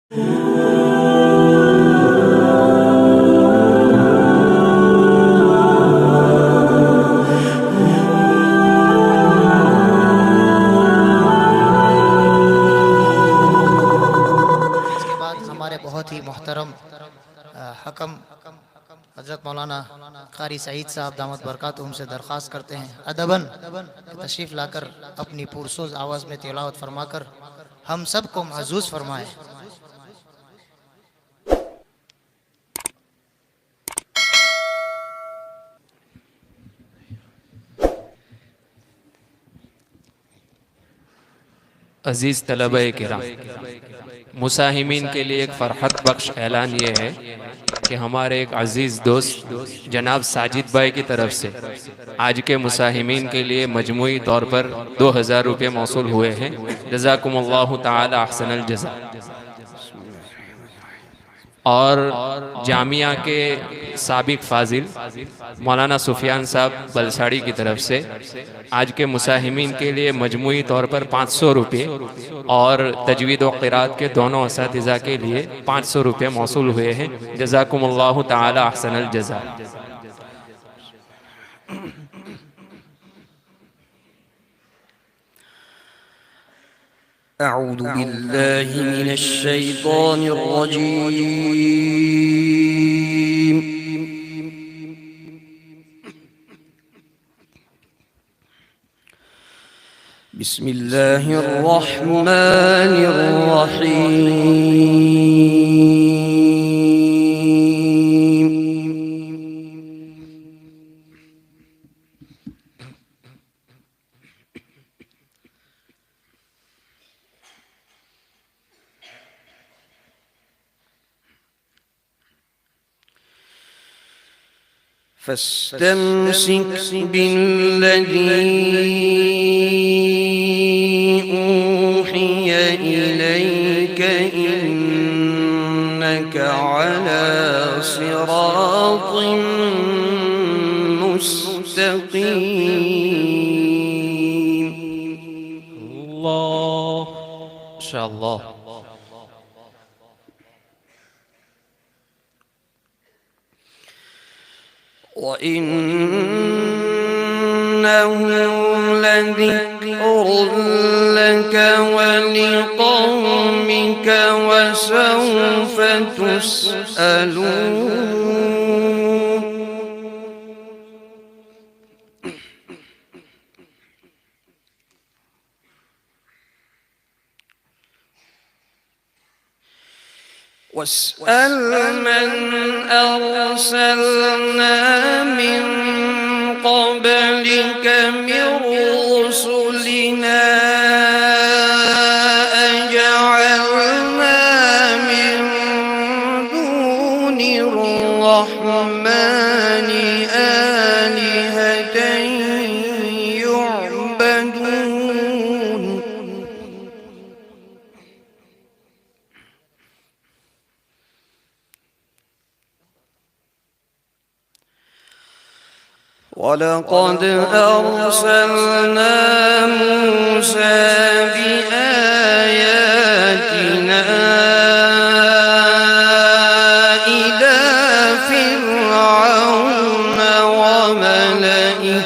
हमारे बहुत ही मोहतरम हकम हज़रत मौलाना कारी सईद साहब दामद बरकातुहूम से दरख्वास्त करते हैं अदबन तशरीफ़ लाकर अपनी पुरसोज आवाज़ में तिलावत फरमाकर हम सब को महजूज फरमाएं। अज़ीज़ तलबा-ए किराम, मुसाहिमीन के लिए एक फ़रहत बख्श ऐलान ये है कि हमारे एक अज़ीज़ दोस्त जनाब साजिद भाई की तरफ से आज के मुसाहिमीन के लिए मजमूई तौर पर 2000 रुपये मौसूल हुए हैं। जज़ाकुमुल्लाहु ताला अहसनल जज़ा। और जामिया के साबिक फाजिल मौलाना सुफियान साहब बलसाड़ी की तरफ से आज के मुसाहिमीन के लिए मजमूई तौर पर 500 रुपये और तजवीद व क़िरात के दोनों असातिज़ा के लिए 500 रुपये मौसूल हुए हैं। जज़ाकुमुल्लाहु ताला अहसनल जज़ा। أعوذ بالله من الشيطان الرجيم. بسم الله الرحمن الرحيم. فاستمسك بالذي أوحي إليك إنك على صراط مستقيم. الله ما شاء الله. وإنه لذكر لك ولقومك وسوف تسألون. واسأل من أرسلنا من قبلك من رسلنا أجعلنا من دون الرحمن آلهة يعبدون. ولقد أرسلنا موسى بآياتنا إلى فرعون وملئه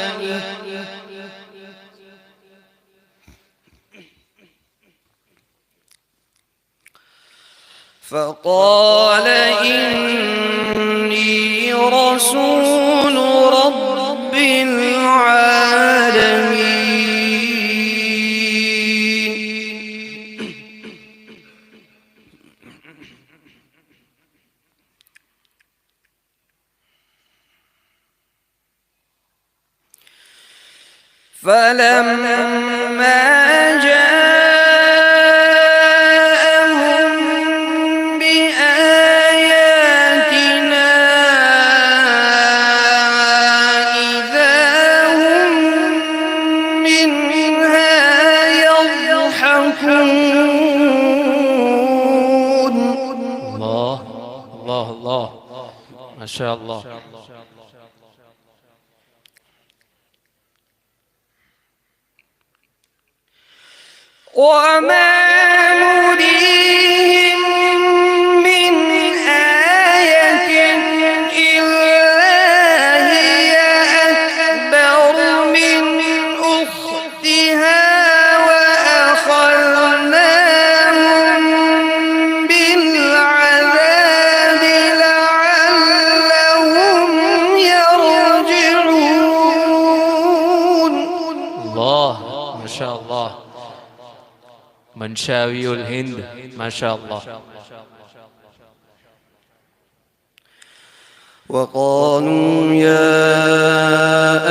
فقال إني رسول رب العالمين. فلما جاءهم بآياتنا إذا هم منها يضحكون. الله الله الله ما شاء الله. وما نريهم منشاوي الهند ما شاء الله. وقالوا يا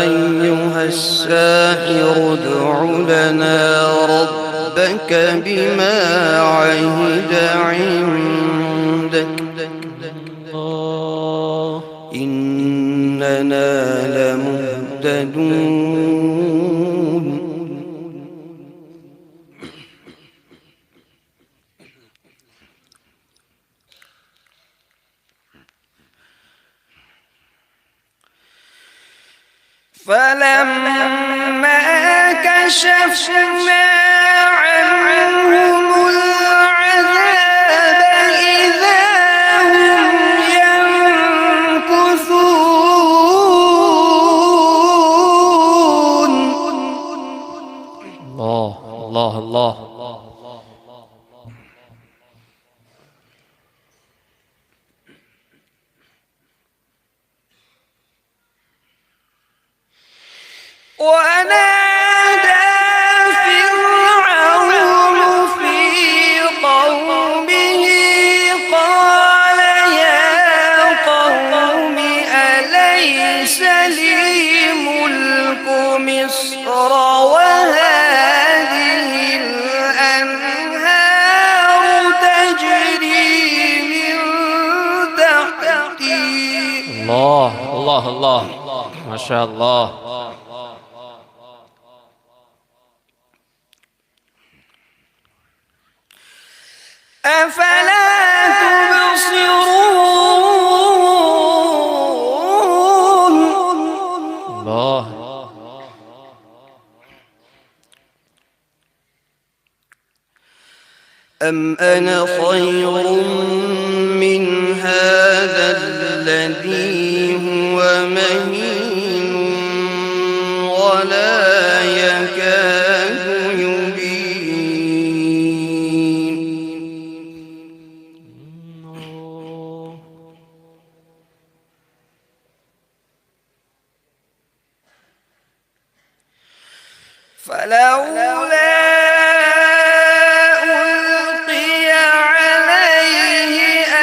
أيها الساحر ادع لنا ربك بما عهد عندك إننا لمهتدون. فلما كشفنا عنهم العذاب إذا هم ينكثون. الله الله الله. ونادى فرعون في قومه قال يا قوم أليس لي ملك مصر وهذه الأنهار تجري من تحتي. الله الله الله ما شاء الله. أفلا تبصرون. الله. أم أنا خير من هذا الذي هو مهين ولا يكاد يبين. فلولا ألقي عليه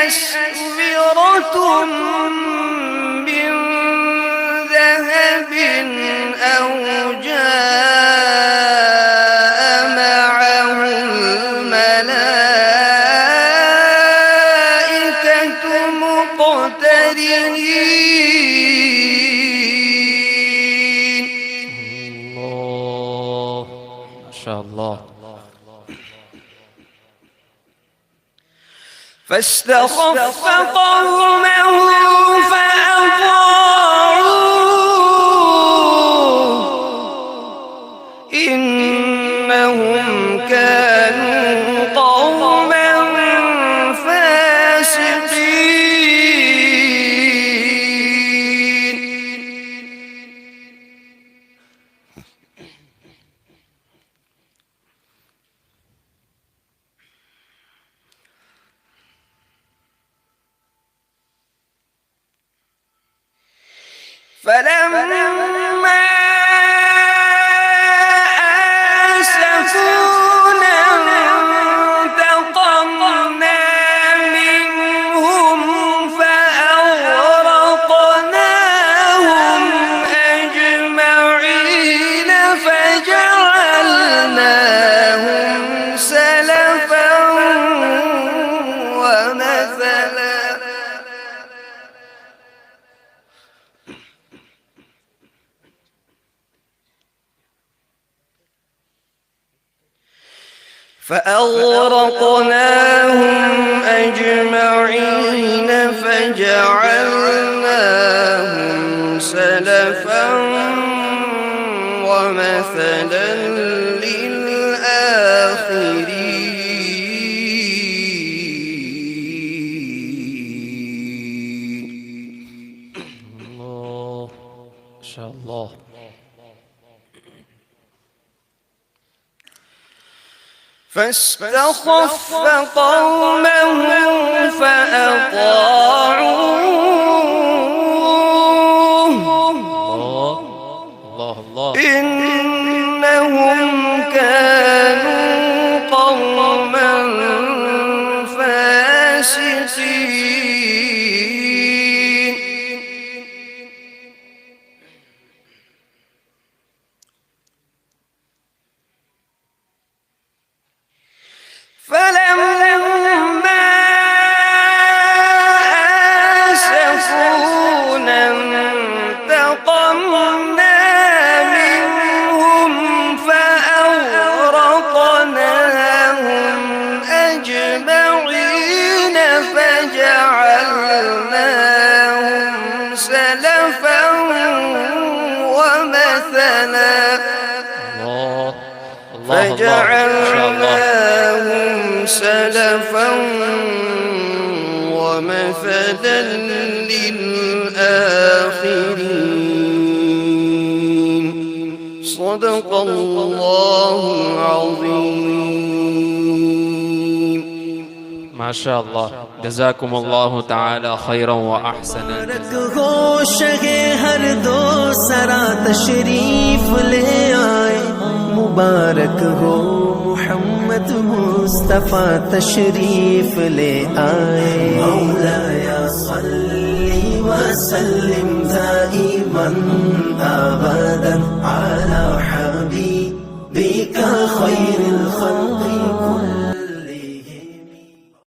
أسورة من ذهب أو جاء معه الملائكة مقترنين. الله ما شاء الله. فاستخف قومه فأطاعوه إنهم كانوا قوما فاسقين. فلما آسفونا انتقمنا منهم فأغرقناهم أجمعين فجعلناهم سلفا ومثلا. فأغرقناهم أجمعين فجعلناهم سلفا ومثلا للآخرين. الله ما شاء الله. فاستخف قومه فأطاعوه الله الله. إنهم كانوا قوما فاسقين فلما آسفونا انتقمنا منهم فأغرقناهم أجمعين فجعلناهم سلفا ومثلا فجعلناهم سلفا ومثلا للآخرين صدق الله العظيم ما شاء الله جزاكم الله تعالى خيرا وأحسن मुबारक हो शगे हर दो सरा तशरीफ ले आए मुबारक हो मोहम्मद मुस्तफा तशरीफ ले आए मौलाया सल्ली व सल्लिम दाइमन अबदन अला हबीबिका खैरिल खल्क़ि